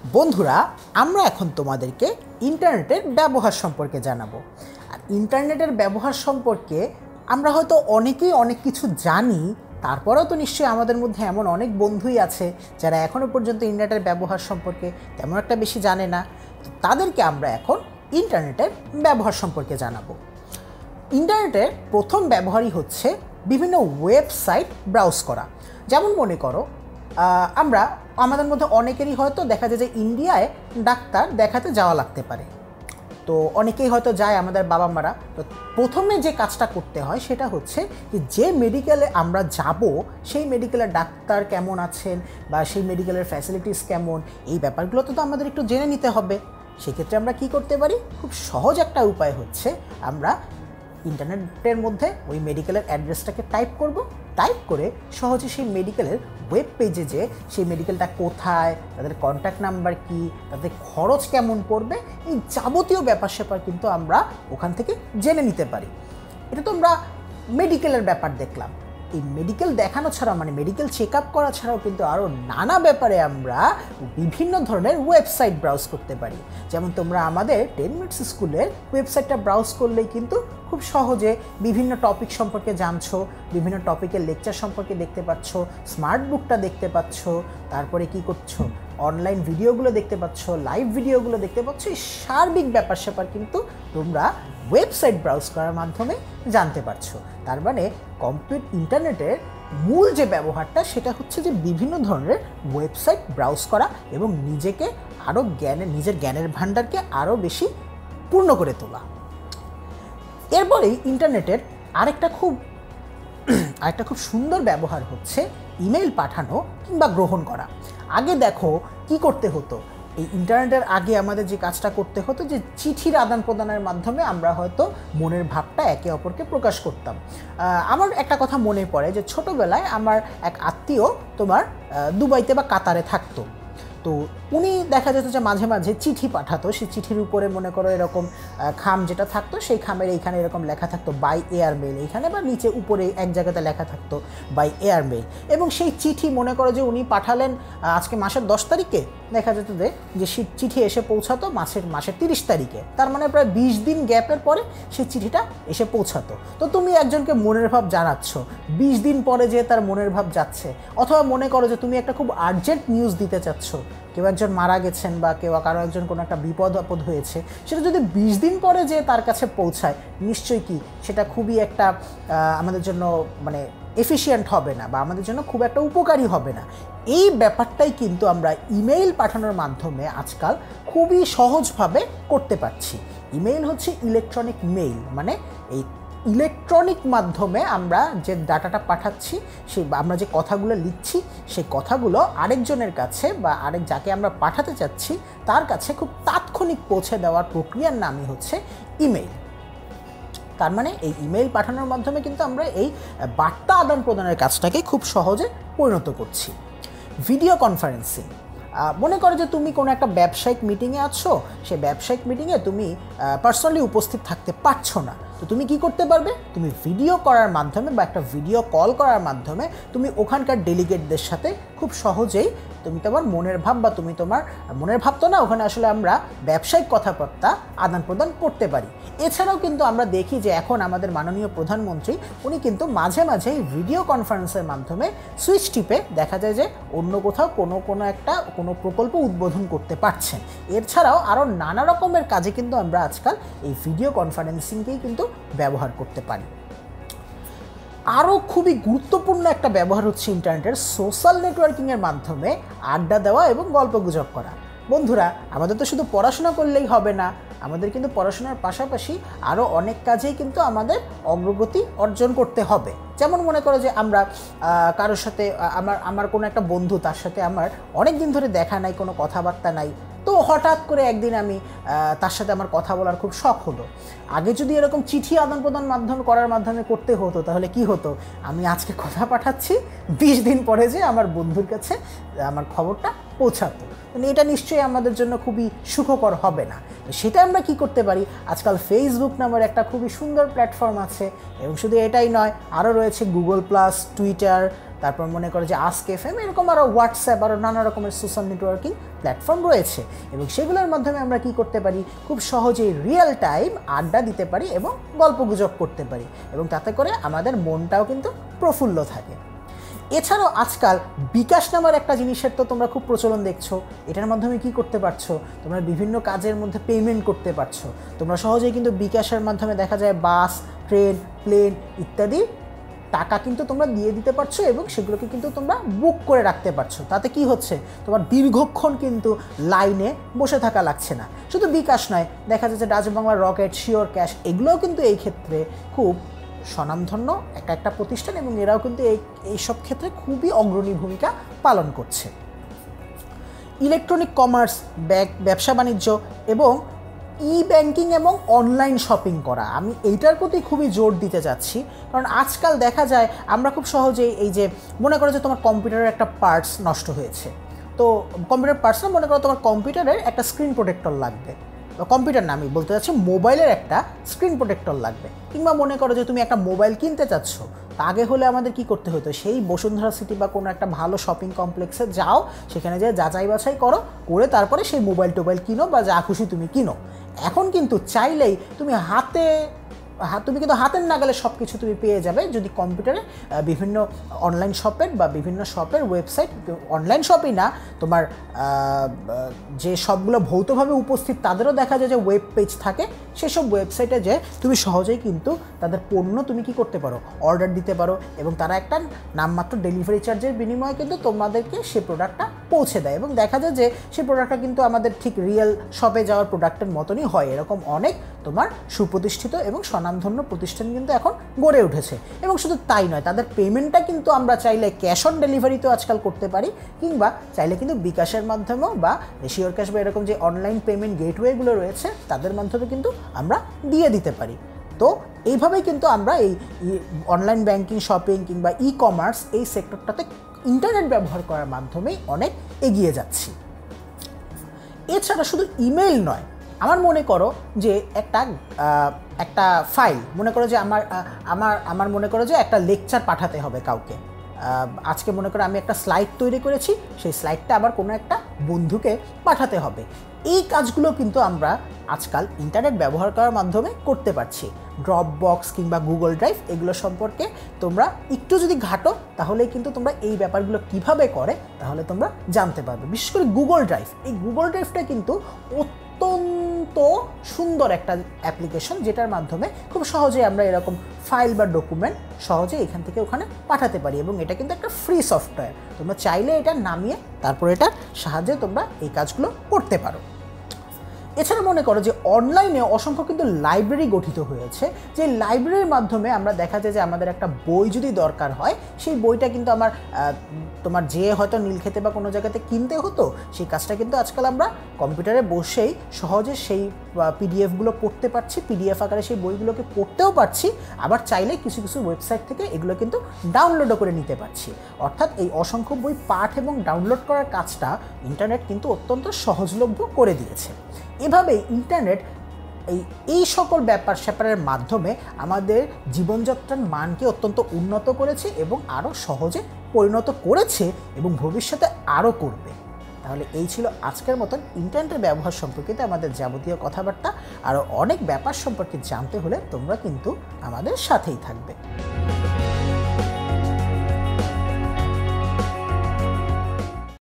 বন্ধুরা, আমরা এখন তোমাদেরকে ইন্টারনেটের ব্যবহার সম্পর্কে জানাবো। আর ইন্টারনেটের ব্যবহার সম্পর্কে আমরা হয়তো অনেকেই অনেক কিছু জানি, তারপরেও তো নিশ্চয়ই আমাদের মধ্যে এমন অনেক বন্ধুই আছে যারা এখনও পর্যন্ত ইন্টারনেটের ব্যবহার সম্পর্কে তেমন একটা বেশি জানে না। তো তাদেরকে আমরা এখন ইন্টারনেটের ব্যবহার সম্পর্কে জানাবো। ইন্টারনেটের প্রথম ব্যবহারই হচ্ছে বিভিন্ন ওয়েবসাইট ব্রাউজ করা। যেমন মনে করো, আমাদের মধ্যে অনেকেরই হয়তো দেখা যায় যে ইন্ডিয়ায় ডাক্তার দেখাতে যাওয়া লাগতে পারে। তো অনেকেই হয়তো যায়, আমাদের বাবা মারা। তো প্রথমে যে কাজটা করতে হয় সেটা হচ্ছে যে মেডিকেলে আমরা যাব সেই মেডিকেলের ডাক্তার কেমন আছেন বা সেই মেডিকেলের ফ্যাসিলিটিস কেমন, এই ব্যাপারগুলো তো আমাদের একটু জেনে নিতে হবে। সেক্ষেত্রে আমরা কি করতে পারি? খুব সহজ একটা উপায় হচ্ছে আমরা ইন্টারনেটের মধ্যে ওই মেডিকেলের অ্যাড্রেসটাকে টাইপ করব। টাইপ করে সহজে সেই মেডিকেলের ওয়েব পেজে যে সেই মেডিকেলটা কোথায়, তাদের কন্ট্যাক্ট নাম্বার কি, তাদের খরচ কেমন পড়বে, এই যাবতীয় ব্যাপার স্যাপার কিন্তু আমরা ওখান থেকে জেনে নিতে পারি। এটা তো আমরা মেডিকেলের ব্যাপার দেখলাম। এই মেডিকেল দেখানো ছাড়াও, মানে মেডিকেল চেক আপ করা ছাড়াও কিন্তু আরও নানা ব্যাপারে আমরা বিভিন্ন ধরনের ওয়েবসাইট ব্রাউজ করতে পারি। যেমন তোমরা আমাদের 10 মিনিটস স্কুলের ওয়েবসাইটটা ব্রাউজ করলেই কিন্তু খুব সহজে বিভিন্ন টপিক সম্পর্কে জানছো, বিভিন্ন টপিকের লেকচার সম্পর্কে দেখতে পাচ্ছ, স্মার্ট বুকটা দেখতে পাচ্ছ, তারপরে কি করছো, অনলাইন ভিডিওগুলো দেখতে পাচ্ছ, লাইভ ভিডিওগুলো দেখতে পাচ্ছ। এই সার্বিক ব্যাপার স্যাপার কিন্তু তোমরা ওয়েবসাইট ব্রাউজ করার মাধ্যমে জানতে পারছো। তার মানে ইন্টারনেটের মূল যে ব্যবহারটা সেটা হচ্ছে যে বিভিন্ন ধরনের ওয়েবসাইট ব্রাউজ করা এবং নিজেকে আরও নিজের জ্ঞানের ভাণ্ডারকে আরও বেশি পূর্ণ করে তোলা। এরপরেই ইন্টারনেটের আরেকটা খুব সুন্দর ব্যবহার হচ্ছে ইমেইল পাঠানো কিংবা গ্রহণ করা। আগে দেখো কি করতে হতো, এই ইন্টারনেটের আগে আমাদের যে কাজটা করতে হতো যে চিঠির আদান প্রদানের মাধ্যমে আমরা হয়তো মনের ভাবটা একে অপরকে প্রকাশ করতাম। আমার একটা কথা মনে পড়ে যে ছোটোবেলায় আমার এক আত্মীয় দুবাইতে বা কাতারে থাকতো। তো উনি দেখা যেত যে মাঝে মাঝে চিঠি পাঠাতো। সেই চিঠির উপরে মনে করো এরকম খাম যেটা থাকতো, সেই খামের এইখানে এরকম লেখা থাকতো বাই এয়ার মেল, এইখানে বা নিচে উপরে এক জায়গাতে লেখা থাকতো বাই এয়ার মেল। এবং সেই চিঠি মনে করো যে উনি পাঠালেন আজকে মাসের 10 তারিখে, দেখা যেত যে সেই চিঠি এসে পৌঁছাতো মাসের 30 তারিখে। তার মানে প্রায় 20 দিন গ্যাপের পরে সেই চিঠিটা এসে পৌঁছাতো। তো তুমি একজনকে মনের ভাব জানাচ্ছ, 20 দিন পরে যে তার মনের ভাব যাচ্ছে। অথবা মনে করো যে তুমি একটা খুব আর্জেন্ট নিউজ দিতে চাচ্ছ, কেউ একজন মারা গেছেন বা কারো একজন কোনো একটা বিপদ আপদ হয়েছে, সেটা যদি 20 দিন পরে যে তার কাছে পৌঁছায়, নিশ্চয়ই কি সেটা খুবই একটা আমাদের জন্য মানে এফিশিয়েন্ট হবে না বা আমাদের জন্য খুব একটা উপকারী হবে না। এই ব্যাপারটাই কিন্তু আমরা ইমেইল পাঠানোর মাধ্যমে আজকাল খুবই সহজভাবে করতে পারছি। ইমেইল হচ্ছে ইলেকট্রনিক মেইল, মানে এই ইলেকট্রনিক মাধ্যমে আমরা যে ডাটাটা পাঠাচ্ছি, আমরা যে কথাগুলো লিখছি, সেই কথাগুলো আরেকজনের কাছে বা যাকে আমরা পাঠাতে চাচ্ছি তার কাছে খুব তাৎক্ষণিক পৌঁছে দেওয়ার প্রক্রিয়ার নামই হচ্ছে ইমেইল। তার মানে এই ইমেইল পাঠানোর মাধ্যমে কিন্তু আমরা এই বার্তা আদান প্রদানের কাজটাকে খুব সহজে পরিণত করছি। ভিডিও কনফারেন্সিং, মনে করো যে তুমি কোনো একটা ব্যবসায়িক মিটিংয়ে আছো, সেই ব্যবসায়িক মিটিংয়ে তুমি পার্সোনালি উপস্থিত থাকতে পারছো না। তো তুমি কি করতে পারবে? তুমি ভিডিও করার মাধ্যমে বা একটা ভিডিও কল করার মাধ্যমে তুমি ওখানকার ডেলিগেটদের সাথে খুব সহজেই তুমি তোমার মনের ভাব বা তুমি তোমার মনের ভাব তো না, ওখানে আসলে আমরা ব্যবসায়িক কথাবার্তা আদান প্রদান করতে পারি। এছাড়াও কিন্তু আমরা দেখি যে এখন আমাদের মাননীয় প্রধানমন্ত্রী উনি কিন্তু মাঝে মাঝে ভিডিও কনফারেন্সের মাধ্যমে সুইচ টিপে দেখা যায় যে অন্য কোথাও কোনো প্রকল্প উদ্বোধন করতে পারছেন। এছাড়াও আরও নানা রকমের কাজে কিন্তু আমরা আজকাল এই ভিডিও কনফারেন্সিংকেই কিন্তু ব্যবহার করতে পারি। আরও খুবই গুরুত্বপূর্ণ একটা ব্যবহার হচ্ছে ইন্টারনেটের সোশ্যাল নেটওয়ার্কিংয়ের মাধ্যমে আড্ডা দেওয়া এবং গল্পগুজব করা। বন্ধুরা, আমাদের তো শুধু পড়াশোনা করলেই হবে না, আমাদের কিন্তু পড়াশোনার পাশাপাশি আরও অনেক কাজেই কিন্তু আমাদের অগ্রগতি অর্জন করতে হবে। যেমন মনে করো যে আমরা কারোর সাথে আমার কোনো একটা বন্ধু, তার সাথে আমার অনেক দিন ধরে দেখা নাই, কোনো কথাবার্তা নাই। তো হঠাৎ করে একদিন আমি তার সাথে আমার কথা বলার খুব শখ হলো। আগে যদি এরকম চিঠি আদান প্রদান করার মাধ্যমে করতে হতো, তাহলে কি হতো? আমি আজকে কথা পাঠাচ্ছি, 20 দিন পরে যে আমার বন্ধুর কাছে আমার খবরটা পৌঁছাতো। মানে এটা নিশ্চয়ই আমাদের জন্য খুবই সুখকর হবে না। সেটা আমরা কি করতে পারি? আজকাল ফেসবুক নামের একটা খুবই সুন্দর প্ল্যাটফর্ম আছে, এবং শুধু এটাই নয়, আরও রয়েছে গুগল প্লাস, টুইটার, তারপর মনে করো যে আস্ক এফএম, এরকম আরও হোয়াটসঅ্যাপ, আরও নানা রকমের সোশ্যাল নেটওয়ার্কিং প্ল্যাটফর্ম রয়েছে এবং সেগুলোর মাধ্যমে আমরা কি করতে পারি, খুব সহজেই রিয়েল টাইম আড্ডা দিতে পারি এবং গল্পগুজব করতে পারি এবং তাতে করে আমাদের মনটাও কিন্তু প্রফুল্ল থাকে। এছাড়াও আজকাল বিকাশ নামের একটা জিনিসের তো তোমরা খুব প্রচলন দেখছো। এটার মাধ্যমে কি করতে পারছো, তোমরা বিভিন্ন কাজের মধ্যে পেমেন্ট করতে পারছো। তোমরা সহজেই কিন্তু বিকাশের মাধ্যমে দেখা যায় বাস, ট্রেন, প্লেন ইত্যাদি টাকা কিন্তু তোমরা দিয়ে দিতে পারছো এবং সেগুলোকে কিন্তু তোমরা বুক করে রাখতে পারছো। তাতে কি হচ্ছে, তোমার দীর্ঘক্ষণ কিন্তু লাইনে বসে থাকা লাগছে না। শুধু বিকাশ নয়, দেখা যাচ্ছে Dutch Bangla, rocket, sure cash, এগুলোও কিন্তু এই ক্ষেত্রে খুব স্বনামধন্য একটা প্রতিষ্ঠান এবং এরাও কিন্তু এইসব ক্ষেত্রে খুবই অগ্রণী ভূমিকা পালন করছে। ইলেকট্রনিক কমার্স, ব্যবসা বাণিজ্য এবং ই ব্যাংকিং এবং অনলাইন শপিং করা, আমি এইটার প্রতি খুবই জোর দিতে যাচ্ছি। কারণ আজকাল দেখা যায় আমরা খুব সহজেই এই যে মনে করো যে তোমার কম্পিউটারের একটা পার্টস নষ্ট হয়েছে, তো কম্পিউটার পার্টস না, মনে করো তোমার কম্পিউটারের একটা স্ক্রিন প্রোটেক্টর লাগবে, কম্পিউটার না, আমি বলতে চাচ্ছি মোবাইলের একটা স্ক্রিন প্রোটেক্টর লাগবে। কিংবা মনে করো যে তুমি একটা মোবাইল কিনতে চাচ্ছ, আগে হলে আমাদের কি করতে হতো, সেই বসুন্ধরা সিটি বা কোনো একটা ভালো শপিং কমপ্লেক্সে যাও, সেখানে যেয়ে যাচাই বাছাই করে তারপরে সেই মোবাইল কিনো বা যা খুশি তুমি কিনো। এখন কিন্তু চাইলেই তুমি কিন্তু হাতের নাগালে সব কিছু তুমি পেয়ে যাবে যদি কম্পিউটারে বিভিন্ন অনলাইন শপের বা বিভিন্ন শপের ওয়েবসাইট, অনলাইন শপই না, তোমার যে সবগুলো ভৌতভাবে উপস্থিত তাদেরও দেখা যায় যে ওয়েব পেজ থাকে, সেসব ওয়েবসাইটে যে তুমি সহজেই কিন্তু তাদের পণ্য তুমি কি করতে পারো, অর্ডার দিতে পারো এবং তারা একটা নামমাত্র ডেলিভারি চার্জের বিনিময়ে কিন্তু তোমাদেরকে সেই প্রোডাক্টটা পৌঁছে দেয় এবং দেখা যায় যে সেই প্রোডাক্টটা কিন্তু আমাদের ঠিক রিয়েল শপে যাওয়ার প্রোডাক্টের মতনই হয়। এরকম অনেক তোমার সুপ্রতিষ্ঠিত এবং স্বনামধন্য প্রতিষ্ঠান কিন্তু এখন গড়ে উঠেছে। এবং শুধু তাই নয়, তাদের পেমেন্টটা কিন্তু আমরা চাইলে ক্যাশ অন ডেলিভারিতেও আজকাল করতে পারি, কিংবা চাইলে কিন্তু বিকাশের মাধ্যমেও বা শিওর ক্যাশ বা এরকম যে অনলাইন পেমেন্ট গেটওয়েগুলো রয়েছে তাদের মাধ্যমে কিন্তু আমরা দিয়ে দিতে পারি। তো এইভাবেই কিন্তু আমরা এই অনলাইন ব্যাংকিং, শপিং কিংবা ই কমার্স এই সেক্টরটাতে ইন্টারনেট ব্যবহার করার মাধ্যমেই অনেক এগিয়ে যাচ্ছি। এছাড়া শুধু ইমেল নয়, আমার মনে করো যে একটা ফাইল, মনে করো যে আমার মনে করো যে একটা লেকচার পাঠাতে হবে কাউকে। আজকে মনে করো আমি একটা স্লাইড তৈরি করেছি, সেই স্লাইডটা আবার কোনো একটা বন্ধুকে পাঠাতে হবে। এই কাজগুলো কিন্তু আমরা আজকাল ইন্টারনেট ব্যবহার করার মাধ্যমে করতে পারছি। ড্রপবক্স কিংবা গুগল ড্রাইভ এগুলো সম্পর্কে তোমরা একটু যদি ঘাটো তাহলেই কিন্তু তোমরা এই ব্যাপারগুলো কিভাবে করে তাহলে তোমরা জানতে পারবে। বিশেষ করে গুগল ড্রাইভ, এই গুগল ড্রাইভটা কিন্তু অত্যন্ত সুন্দর একটা অ্যাপ্লিকেশন, যেটার মাধ্যমে খুব সহজে আমরা এরকম ফাইল বা ডকুমেন্ট সহজে এখান থেকে ওখানে পাঠাতে পারি এবং এটা কিন্তু একটা ফ্রি সফটওয়্যার। তোমরা চাইলে এটা নামিয়ে তারপর এটার সাহায্যে তোমরা এই কাজগুলো করতে পারো। এছাড়া মনে করো যে অনলাইনে অসংখ্য কিন্তু লাইব্রেরি গঠিত হয়েছে, যে লাইব্রেরির মাধ্যমে আমরা দেখা যায় যে আমাদের একটা বই যদি দরকার হয়, সেই বইটা কিন্তু তোমার যে হয়তো নীলক্ষেতে বা কোনো জায়গাতে কিনতে হতো, সেই কাজটা কিন্তু আজকাল আমরা কম্পিউটারে বসেই সহজে সেই পিডিএফগুলো পড়তে পারছি, পিডিএফ আকারে সেই বইগুলোকে পড়তেও পারছি, আবার চাইলে কিছু কিছু ওয়েবসাইট থেকে এগুলো কিন্তু ডাউনলোডও করে নিতে পারছি। অর্থাৎ এই অসংখ্য বই পাঠ এবং ডাউনলোড করার কাজটা ইন্টারনেট কিন্তু অত্যন্ত সহজলভ্য করে দিয়েছে। এভাবে ইন্টারনেট এই সকল ব্যাপার স্যাপারের মাধ্যমে আমাদের জীবনযাত্রার মানকে অত্যন্ত উন্নত করেছে এবং আরও সহজে পরিণত করেছে এবং ভবিষ্যতে আরও করবে। তাহলে এই ছিল আজকের মতন ইন্টারনেটের ব্যবহার সম্পর্কিত আমাদের যাবতীয় কথাবার্তা। আরও অনেক ব্যাপার সম্পর্কে জানতে হলে তোমরা কিন্তু আমাদের সাথেই থাকবে।